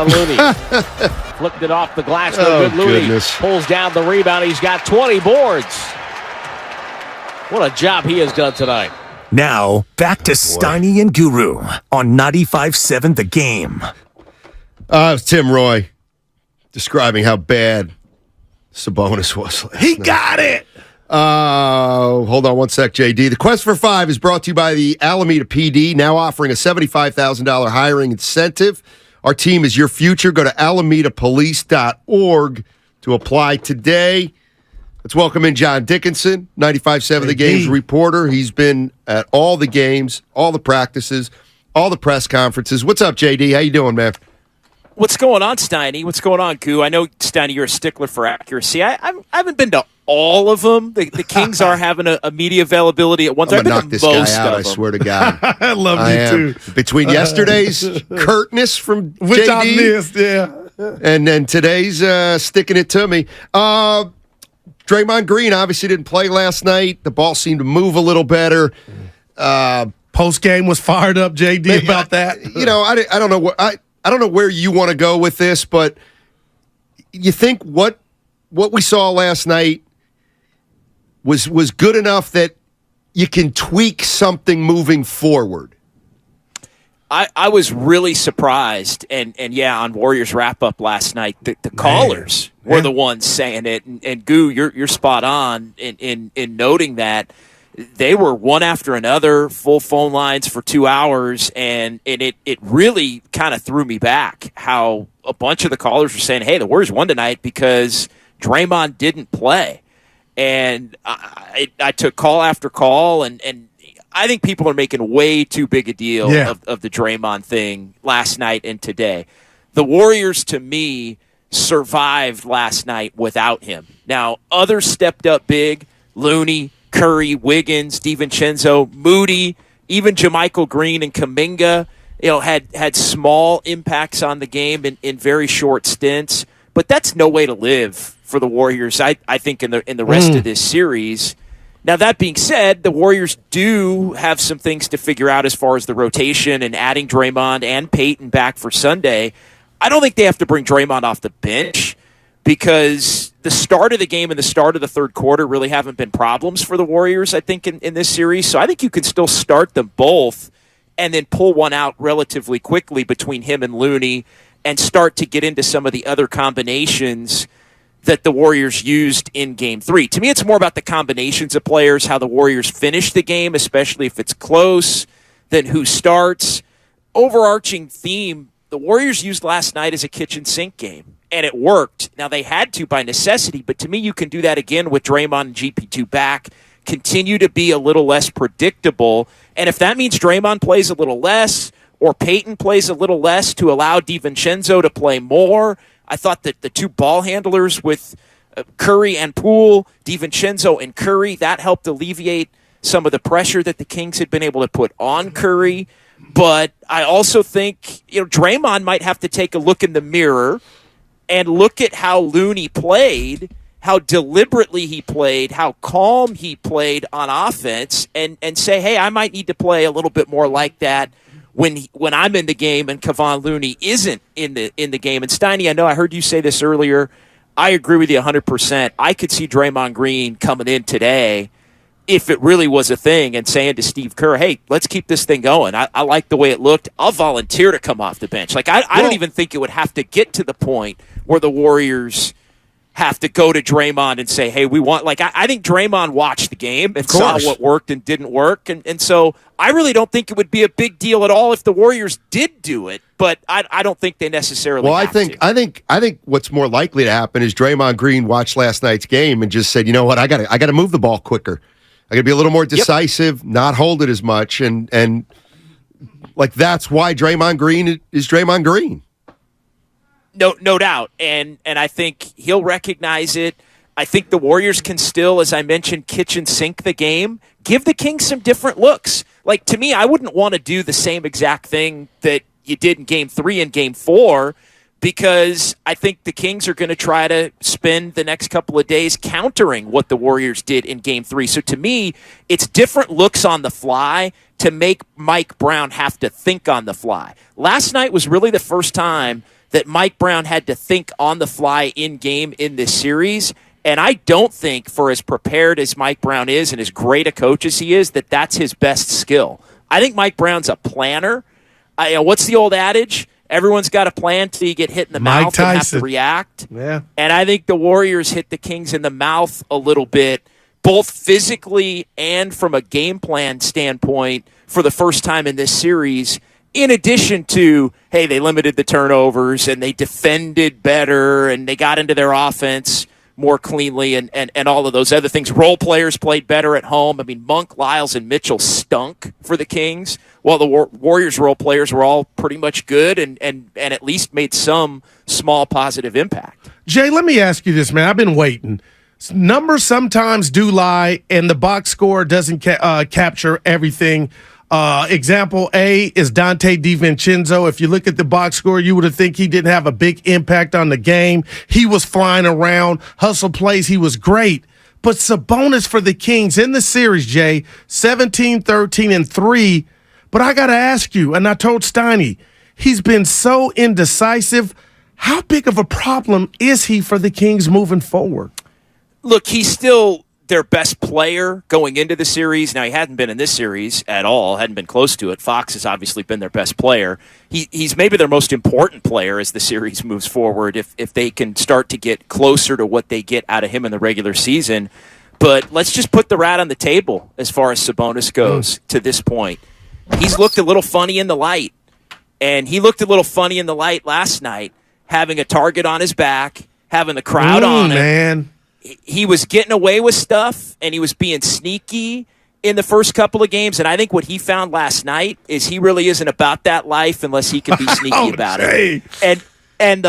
Looney flipped it off the glass. No good. Looney pulls down the rebound. He's got 20 boards. What a job he has done tonight. Now, back to Steiny and Guru on 95.7 The Game. It's Tim Roy describing how bad Sabonis was last night. He got it! Hold on one sec, JD. The Quest for Five is brought to you by the Alameda PD, now offering a $75,000 hiring incentive. Our team is your future. Go to alamedapolice.org to apply today. Let's welcome in John Dickinson, 95.7 The Game's reporter. He's been at all the games, all the practices, all the press conferences. What's up, JD? How you doing, man? What's going on, Steiny? What's going on, Goo? I know, Steiny, you're a stickler for accuracy. I haven't been to all of them. The Kings are having a media availability at one time. I'm going to knock this guy out, I swear to God. I love you, too. Between yesterday's curtness from Which JD, I missed, yeah. and then today's sticking it to me. Draymond Green obviously didn't play last night. The ball seemed to move a little better. Post-game was fired up, JD, about that. I don't know what I don't know where you want to go with this, but you think what we saw last night was good enough that you can tweak something moving forward? I was really surprised, and on Warriors wrap-up last night, the callers were the ones saying it, and Goo, you're spot on in noting that. They were one after another, full phone lines for 2 hours, and it really kind of threw me back how a bunch of the callers were saying, hey, the Warriors won tonight because Draymond didn't play. And I took call after call, and I think people are making way too big a deal of the Draymond thing last night and today. The Warriors, to me, survived last night without him. Now, others stepped up big, Looney, Curry, Wiggins, DiVincenzo, Moody, even JaMychal Green and Kuminga, had small impacts on the game in very short stints. But that's no way to live for the Warriors, I think, in the rest of this series. Now, that being said, the Warriors do have some things to figure out as far as the rotation and adding Draymond and Payton back for Sunday. I don't think they have to bring Draymond off the bench because the start of the game and the start of the third quarter really haven't been problems for the Warriors, I think, in this series. So I think you can still start them both and then pull one out relatively quickly between him and Looney and start to get into some of the other combinations that the Warriors used in Game 3. To me, it's more about the combinations of players, how the Warriors finish the game, especially if it's close, than who starts. Overarching theme, the Warriors used last night as a kitchen sink game. And it worked. Now, they had to by necessity, but to me, you can do that again with Draymond and GP2 back, continue to be a little less predictable. And if that means Draymond plays a little less or Payton plays a little less to allow DiVincenzo to play more, I thought that the two ball handlers with Curry and Poole, DiVincenzo and Curry, that helped alleviate some of the pressure that the Kings had been able to put on Curry. But I also think, Draymond might have to take a look in the mirror and look at how Looney played, how deliberately he played, how calm he played on offense, and say, hey, I might need to play a little bit more like that when I'm in the game and Kevon Looney isn't in the game. And Steiny, I know I heard you say this earlier. I agree with you 100%. I could see Draymond Green coming in today if it really was a thing and saying to Steve Kerr, hey, let's keep this thing going. I like the way it looked. I'll volunteer to come off the bench. I don't even think it would have to get to the point where the Warriors have to go to Draymond and say, hey, we want, I think Draymond watched the game and saw what worked and didn't work. And so I really don't think it would be a big deal at all if the Warriors did do it, but I don't think they necessarily have to. I think what's more likely to happen is Draymond Green watched last night's game and just said, you know what, I got to move the ball quicker. I got to be a little more decisive, not hold it as much, and that's why Draymond Green is Draymond Green. No doubt, and I think he'll recognize it. I think the Warriors can still, as I mentioned, kitchen sink the game, give the Kings some different looks. To me, I wouldn't want to do the same exact thing that you did in Game 3 and Game 4, because I think the Kings are going to try to spend the next couple of days countering what the Warriors did in Game 3. So to me, it's different looks on the fly to make Mike Brown have to think on the fly. Last night was really the first time that Mike Brown had to think on the fly in game in this series. And I don't think, for as prepared as Mike Brown is and as great a coach as he is, that that's his best skill. I think Mike Brown's a planner. What's the old adage? Everyone's got a plan till you get hit in the mouth and have to react. Yeah. And I think the Warriors hit the Kings in the mouth a little bit, both physically and from a game plan standpoint for the first time in this series, in addition to, hey, they limited the turnovers and they defended better and they got into their offense more cleanly and all of those other things. Role players played better at home. I mean, Monk, Lyles, and Mitchell stunk for the Kings, while the Warriors' role players were all pretty much good and at least made some small positive impact. Jay, let me ask you this, man. I've been waiting. Numbers sometimes do lie, and the box score doesn't capture everything. Example A is Dante DiVincenzo. If you look at the box score, you would have think he didn't have a big impact on the game. He was flying around, hustle plays. He was great. But Sabonis for the Kings in the series, Jay, 17, 13, and 3. But I got to ask you, and I told Steiny, he's been so indecisive. How big of a problem is he for the Kings moving forward? Look, he's still their best player going into the series. Now, he hadn't been in this series at all, hadn't been close to it. Fox has obviously been their best player. He's maybe their most important player as the series moves forward if they can start to get closer to what they get out of him in the regular season. But let's just put the rat on the table as far as Sabonis goes to this point. He's looked a little funny in the light, and he looked a little funny in the light last night, having a target on his back, having the crowd on him. Man. He was getting away with stuff, and he was being sneaky in the first couple of games. And I think what he found last night is he really isn't about that life unless he can be sneaky about it. And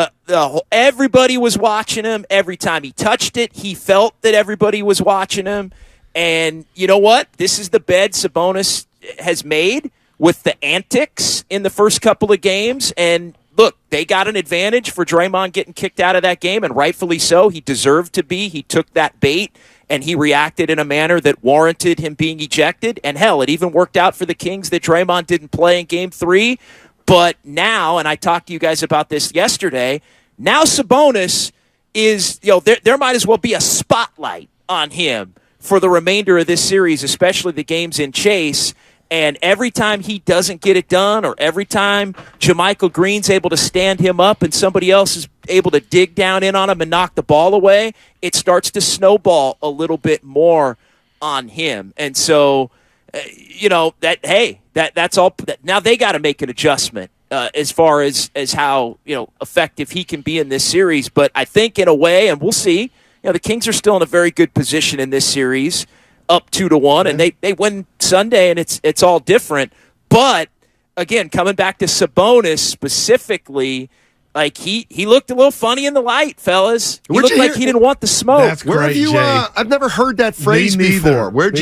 everybody was watching him. Every time he touched it, he felt that everybody was watching him. And you know what? This is the bed Sabonis has made with the antics in the first couple of games. And look, they got an advantage for Draymond getting kicked out of that game, and rightfully so. He deserved to be. He took that bait, and he reacted in a manner that warranted him being ejected. And hell, it even worked out for the Kings that Draymond didn't play in Game 3. But now, and I talked to you guys about this yesterday, now Sabonis is, there might as well be a spotlight on him for the remainder of this series, especially the games in Chase. And every time he doesn't get it done, or every time JaMychal Green's able to stand him up and somebody else is able to dig down in on him and knock the ball away, it starts to snowball a little bit more on him. And so, that's all. Now they got to make an adjustment as far as how effective he can be in this series. But I think in a way, and we'll see, the Kings are still in a very good position in this series, up 2-1, and they win Sunday, and it's all different. But again, coming back to Sabonis specifically, like he looked a little funny in the light, fellas. He looked like he didn't want the smoke. That's great, Jay. I've never heard that phrase before. Where'd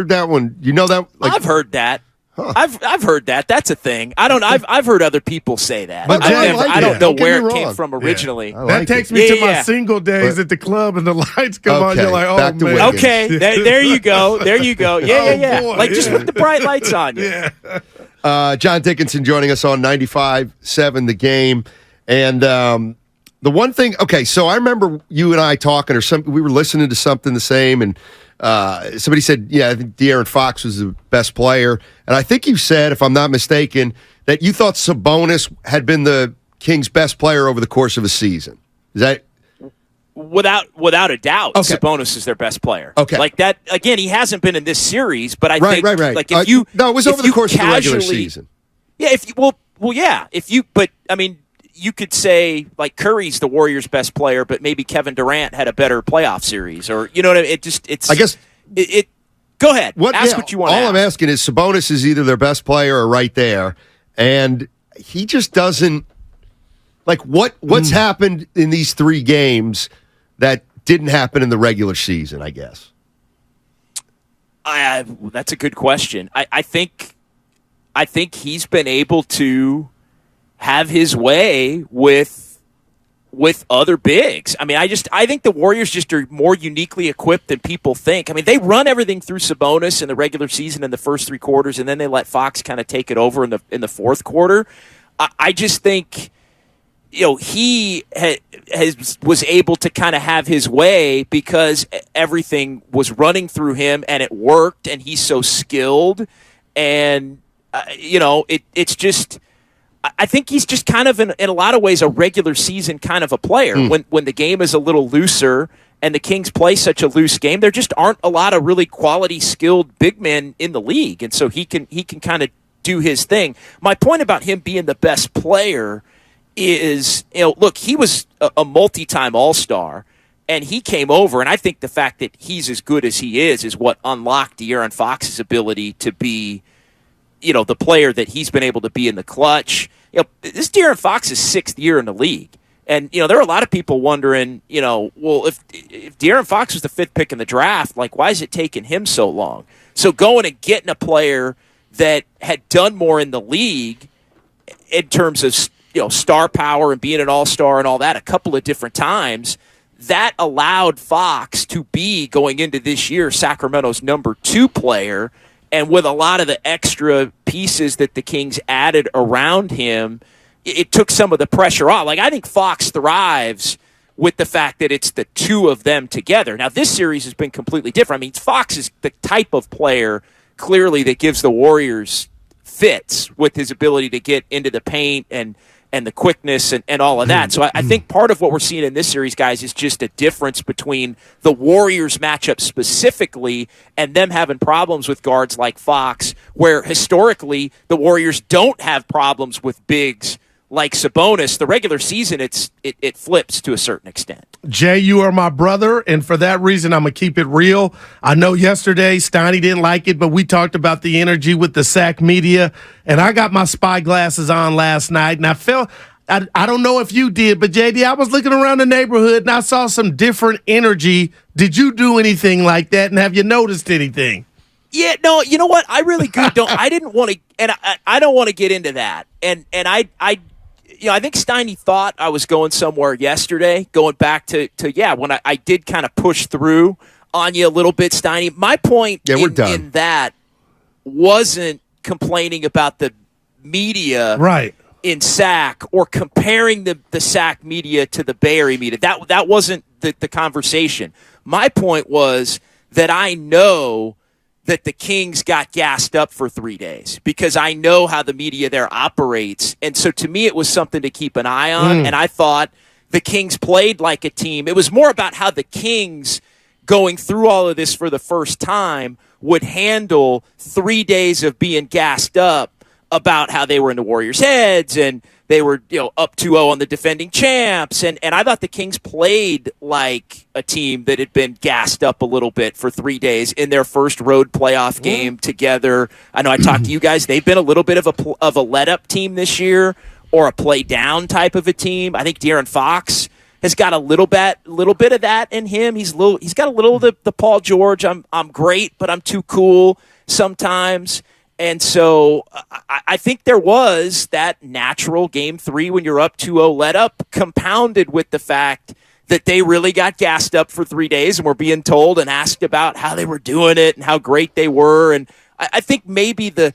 that one? You know that? I've heard that. Huh. I've heard that. That's a thing. I've heard other people say that. But I don't know where it came from originally. Yeah, that takes me to my single days at the club, and the lights come on. You're like, oh back to man. Wiggins. Okay, there you go. There you go. Yeah. Boy, like just put the bright lights on you. Yeah. John Dickinson joining us on 95.7 The Game. And the one thing, so I remember you and I talking, we were listening to something the same, and somebody said, I think De'Aaron Fox was the best player. And I think you said, if I'm not mistaken, that you thought Sabonis had been the Kings' best player over the course of a season. Is that... Without a doubt, okay. Sabonis is their best player. Okay. Like that, again, he hasn't been in this series, but I think... Right. Like if you... No, it was over the course of the regular season. Yeah, you could say, like, Curry's the Warriors' best player, but maybe Kevin Durant had a better playoff series, or, you know what I mean? I guess... Go ahead. Ask what you want to ask. All I'm asking is Sabonis is either their best player or right there, and he just doesn't... Like, what's happened in these 3 games that didn't happen in the regular season, I guess? That's a good question. I think he's been able to have his way with other bigs. I mean, I think the Warriors just are more uniquely equipped than people think. I mean, they run everything through Sabonis in the regular season in the first 3 quarters, and then they let Fox kind of take it over in the fourth quarter. I just think he was able to kind of have his way because everything was running through him and it worked, and he's so skilled. And, it's just, I think he's just kind of in a lot of ways a regular season kind of a player. When the game is a little looser and the Kings play such a loose game, there just aren't a lot of really quality, skilled big men in the league. And so he can kind of do his thing. My point about him being the best player is, look, he was a multi-time All-Star, and he came over, and I think the fact that he's as good as he is what unlocked De'Aaron Fox's ability to be, the player that he's been able to be in the clutch. This De'Aaron Fox's 6th year in the league. And, there are a lot of people wondering, well, if De'Aaron Fox was the 5th pick in the draft, why is it taking him so long? So going and getting a player that had done more in the league in terms of, star power and being an all-star and all that a couple of different times, that allowed Fox to be, going into this year, Sacramento's number 2 player. And with a lot of the extra pieces that the Kings added around him, it took some of the pressure off. I think Fox thrives with the fact that it's the two of them together. Now, this series has been completely different. I mean, Fox is the type of player, clearly, that gives the Warriors fits with his ability to get into the paint and the quickness and all of that. So I think part of what we're seeing in this series, guys, is just a difference between the Warriors matchup specifically and them having problems with guards like Fox, where historically the Warriors don't have problems with bigs like Sabonis. The regular season, it flips to a certain extent. Jay, you are my brother, and for that reason, I'm going to keep it real. I know yesterday Steiny didn't like it, but we talked about the energy with the SAC media, and I got my spy glasses on last night, and I felt, I don't know if you did, but JD, I was looking around the neighborhood, and I saw some different energy. Did you do anything like that, and have you noticed anything? Yeah, no, you know what? I really don't. I didn't want to, and I don't want to get into that. And I think Steiny thought I was going somewhere yesterday, going back to when I did kind of push through on you a little bit, Steiny. My point in that wasn't complaining about the media in SAC or comparing the SAC media to the Bay Area media. That wasn't the conversation. My point was that I know that the Kings got gassed up for 3 days because I know how the media there operates. And so to me, it was something to keep an eye on. And I thought the Kings played like a team. It was more about how the Kings, going through all of this for the first time, would handle 3 days of being gassed up about how they were in the Warriors' heads and they were, up 2-0 on the defending champs. And I thought the Kings played like a team that had been gassed up a little bit for 3 days in their first road playoff game together. I know I talked to you guys. They've been a little bit of a let-up team this year, or a play-down type of a team. I think De'Aaron Fox has got a little bit of that in him. He's got a little of the Paul George, I'm great, but I'm too cool sometimes. And so I think there was that natural Game 3 when you're up 2-0 let up, compounded with the fact that they really got gassed up for 3 days and were being told and asked about how they were doing it and how great they were. And I think maybe the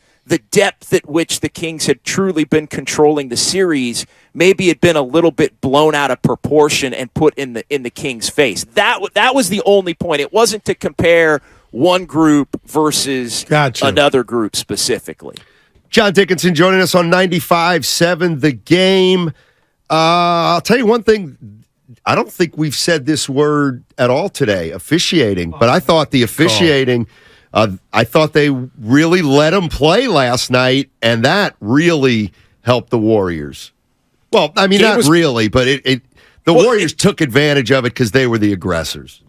depth at which the Kings had truly been controlling the series maybe had been a little bit blown out of proportion and put in the Kings' face. That was the only point. It wasn't to compare one group versus another group specifically. John Dickinson joining us on 95.7 The Game. I'll tell you one thing. I don't think we've said this word at all today, officiating. But I thought the officiating, I thought they really let them play last night, and that really helped the Warriors. Well, I mean, not really, but the Warriors took advantage of it because they were the aggressors.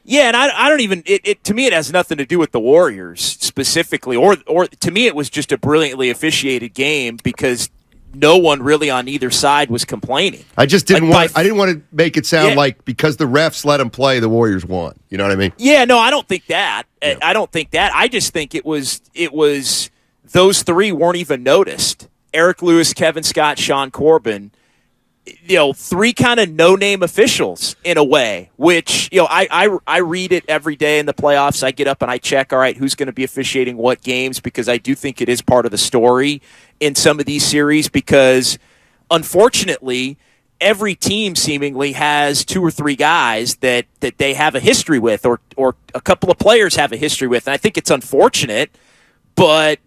Yeah, and I don't even to me it has nothing to do with the Warriors specifically, or to me it was just a brilliantly officiated game because no one really on either side was complaining. I just didn't want to make it sound like because the refs let them play, the Warriors won. You know what I mean? Yeah, no, I don't think that. Yeah. I don't think that. I just think it was those three weren't even noticed. Eric Lewis, Kevin Scott, Sean Corbin. Three kind of no-name officials in a way, which, I read it every day in the playoffs. I get up and I check, all right, who's going to be officiating what games, because I do think it is part of the story in some of these series because, unfortunately, every team seemingly has 2 or 3 guys that they have a history with, or a couple of players have a history with. And I think it's unfortunate, but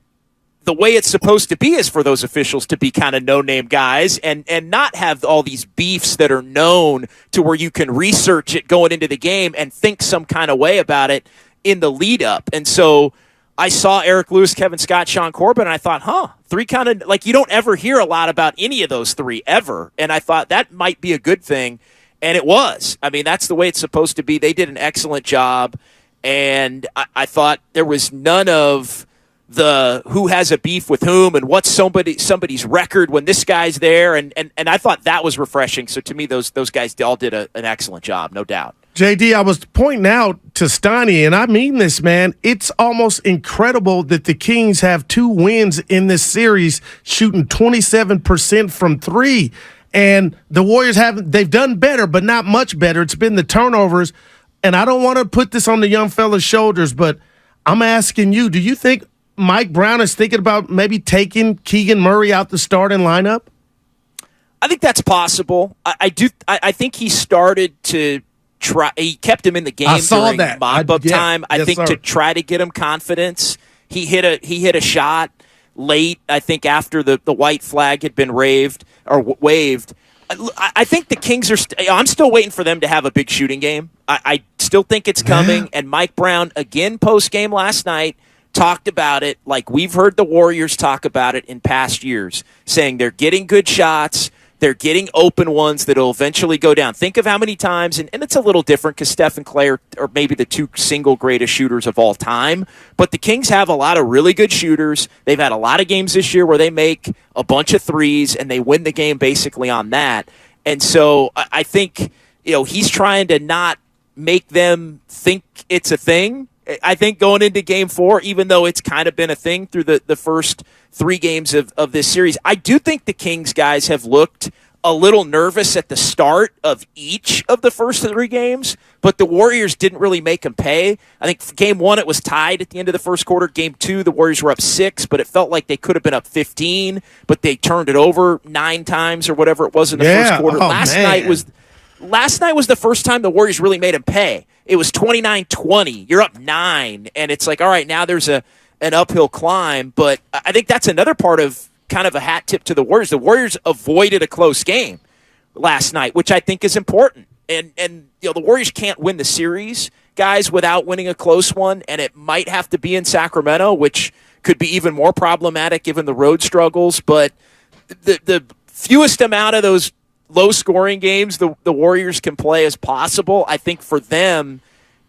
the way it's supposed to be is for those officials to be kind of no-name guys and not have all these beefs that are known to where you can research it going into the game and think some kind of way about it in the lead up. And so I saw Eric Lewis, Kevin Scott, Sean Corbin, and I thought, 3 kind of, like, you don't ever hear a lot about any of those 3 ever. And I thought that might be a good thing. And it was. I mean, that's the way it's supposed to be. They did an excellent job. And I thought there was none of the who has a beef with whom and what's somebody's record when this guy's there. And I thought that was refreshing. So to me, those guys all did an excellent job, no doubt. JD, I was pointing out to Steiny, and I mean this, man. It's almost incredible that the Kings have 2 wins in this series, shooting 27% from 3. And the Warriors they've done better, but not much better. It's been the turnovers. And I don't want to put this on the young fella's shoulders, but I'm asking you, do you think Mike Brown is thinking about maybe taking Keegan Murray out the starting lineup? I think that's possible. I think he started to try. He kept him in the game during mop-up time. I think to try to get him confidence. He hit a shot late. I think after the white flag had been waved. I think the Kings are. I'm still waiting for them to have a big shooting game. I still think it's coming. And Mike Brown again post game last night talked about it like we've heard the Warriors talk about it in past years, saying they're getting good shots. They're getting open ones that will eventually go down. Think of how many times, and it's a little different because Steph and Clay are maybe the 2 single greatest shooters of all time. But the Kings have a lot of really good shooters. They've had a lot of games this year where they make a bunch of threes and they win the game basically on that. And so I think he's trying to not make them think it's a thing. I think going into Game 4, even though it's kind of been a thing through the first 3 games of this series, I do think the Kings guys have looked a little nervous at the start of each of the first 3 games, but the Warriors didn't really make them pay. I think Game 1, it was tied at the end of the first quarter. Game 2, the Warriors were up 6, but it felt like they could have been up 15, but they turned it over 9 times or whatever it was in the first quarter. Last night was the first time the Warriors really made them pay. It was 29-20. You're up 9, and it's like, all right, now there's an uphill climb. But I think that's another part of kind of a hat tip to the Warriors. The Warriors avoided a close game last night, which I think is important. And the Warriors can't win the series, guys, without winning a close one, and it might have to be in Sacramento, which could be even more problematic given the road struggles. But the fewest amount of those low-scoring games the Warriors can play as possible, I think for them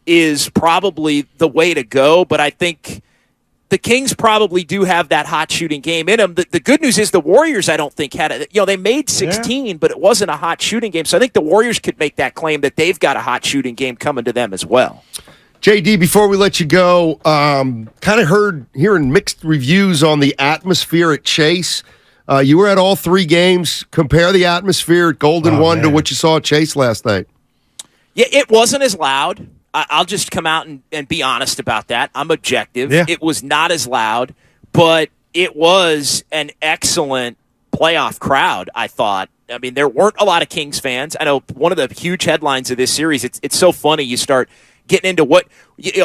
is probably the way to go. But I think the Kings probably do have that hot shooting game in them. The good news is the Warriors, I don't think, had it. They made 16, but it wasn't a hot shooting game. So I think the Warriors could make that claim that they've got a hot shooting game coming to them as well. JD, before we let you go, kind of hearing mixed reviews on the atmosphere at Chase. You were at all 3 games. Compare the atmosphere at Golden One to what you saw at Chase last night. Yeah, it wasn't as loud. I'll just come out and be honest about that. I'm objective. Yeah. It was not as loud, but it was an excellent playoff crowd, I thought. I mean, there weren't a lot of Kings fans. I know one of the huge headlines of this series, it's so funny. You start getting into what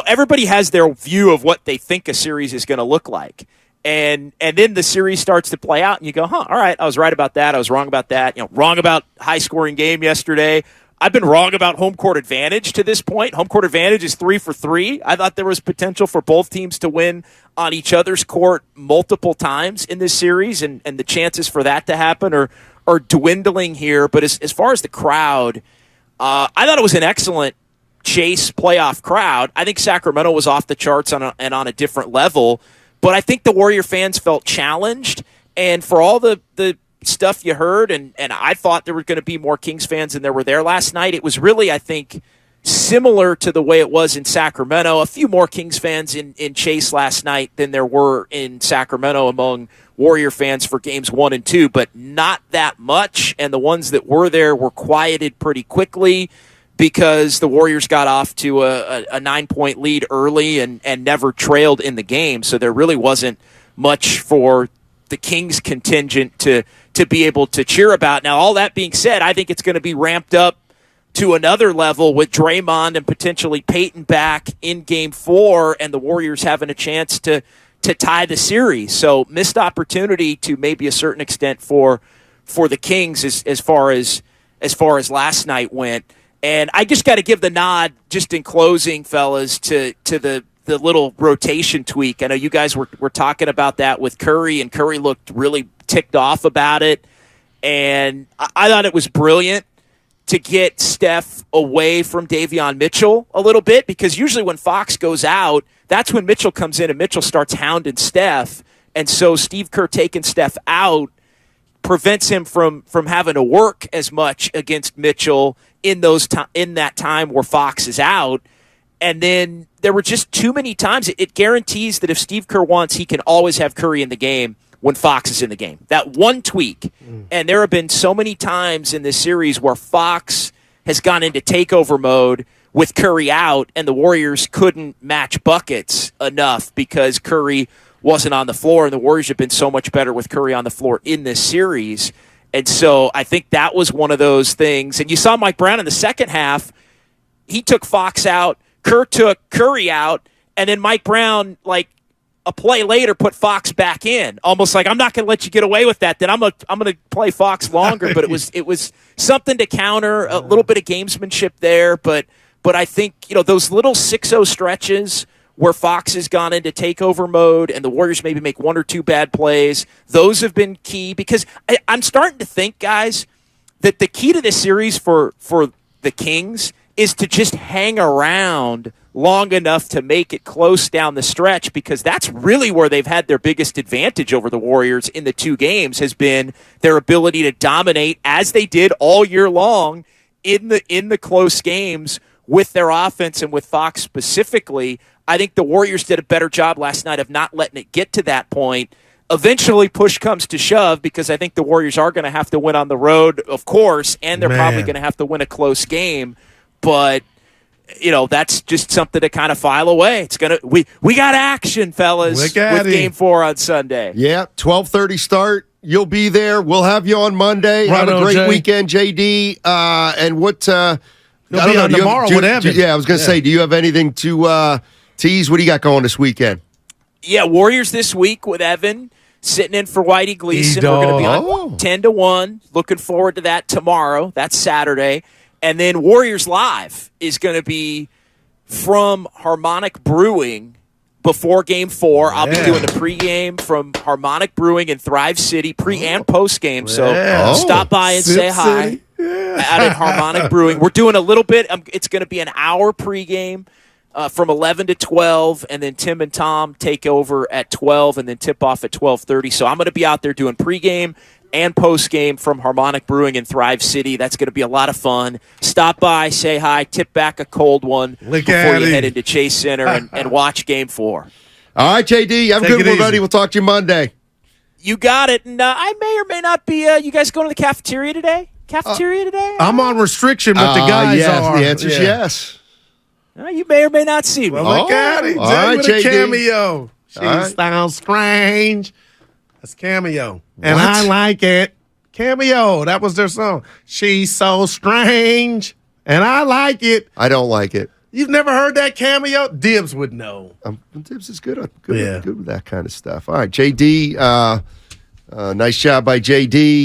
everybody has their view of what they think a series is going to look like. And then the series starts to play out, and you go, all right, I was right about that. I was wrong about that. Wrong about high-scoring game yesterday. I've been wrong about home court advantage to this point. Home court advantage is 3 for 3. I thought there was potential for both teams to win on each other's court multiple times in this series, and the chances for that to happen are dwindling here. But as far as the crowd, I thought it was an excellent Chase playoff crowd. I think Sacramento was off the charts on a different level. But I think the Warrior fans felt challenged, and for all the stuff you heard, and I thought there were going to be more Kings fans than there were there last night, it was really, I think, similar to the way it was in Sacramento. A few more Kings fans in Chase last night than there were in Sacramento among Warrior fans for games 1 and 2, but not that much, and the ones that were there were quieted pretty quickly because the Warriors got off to a 9-point lead early and never trailed in the game. So there really wasn't much for the Kings contingent to to be able to cheer about. Now, all that being said, I think it's going to be ramped up to another level with Draymond and potentially Peyton back in Game 4 and the Warriors having a chance to tie the series. So missed opportunity to maybe a certain extent for the Kings as far as last night went. And I just got to give the nod just in closing, fellas, to the little rotation tweak. I know you guys were talking about that with Curry, and Curry looked really ticked off about it. And I thought it was brilliant to get Steph away from Davion Mitchell a little bit, because usually when Fox goes out, that's when Mitchell comes in and Mitchell starts hounding Steph. And so Steve Kerr taking Steph out prevents him from having to work as much against Mitchell in that time where Fox is out. And then there were just too many times. It guarantees that if Steve Kerr wants, he can always have Curry in the game when Fox is in the game. That one tweak. And there have been so many times in this series where Fox has gone into takeover mode with Curry out, and the Warriors couldn't match buckets enough because Curry wasn't on the floor, and the Warriors have been so much better with Curry on the floor in this series. And so I think that was one of those things. And you saw Mike Brown in the second half. He took Fox out. Kerr took Curry out. And then Mike Brown, like a play later, put Fox back in. Almost like, I'm not going to let you get away with that. Then I'm going to play Fox longer. But it was something to counter, a little bit of gamesmanship there. But I think, those little 6-0 stretches where Fox has gone into takeover mode and the Warriors maybe make one or two bad plays, those have been key, because I'm starting to think, guys, that the key to this series for the Kings is to just hang around long enough to make it close down the stretch, because that's really where they've had their biggest advantage over the Warriors in the two games, has been their ability to dominate, as they did all year long in the close games with their offense and with Fox specifically. I think the Warriors did a better job last night of not letting it get to that point. Eventually, push comes to shove, because I think the Warriors are going to have to win on the road, of course, and they're probably going to have to win a close game. But, that's just something to kind of file away. It's we got action, fellas, with Game 4 on Sunday. Yeah, 12:30 start. You'll be there. We'll have you on Monday. Have a great weekend, JD. And what? I don't know. Tomorrow, whatever. Yeah, I was going to say, do you have anything to tease? What do you got going this weekend? Yeah, Warriors this week with Evan sitting in for Whitey Gleason. We're going to be on 10-1. Looking forward to that tomorrow. That's Saturday. And then Warriors Live is going to be from Harmonic Brewing before Game 4. I'll be doing the pregame from Harmonic Brewing in Thrive City, pre- and postgame. So stop by and say hi out at Harmonic Brewing. We're doing a little bit. It's going to be an hour pregame from 11 to 12, and then Tim and Tom take over at 12, and then tip off at 12:30. So I'm going to be out there doing pregame and postgame from Harmonic Brewing in Thrive City. That's going to be a lot of fun. Stop by, say hi, tip back a cold one before you head into Chase Center and watch Game 4. All right, JD, have a good one, buddy. We'll talk to you Monday. You got it. And I may or may not be. You guys going to the cafeteria today? Today? I'm on restriction, but the guys are. The answer is yes. You may or may not see me. Well, look at it. All right, with a JD. cameo. She sounds strange. That's Cameo. And I like it. Cameo. That was their song. She's so strange. And I like it. I don't like it. You've never heard that Cameo? Dibs would know. Dibs is good with that kind of stuff. All right, JD. Nice job by JD.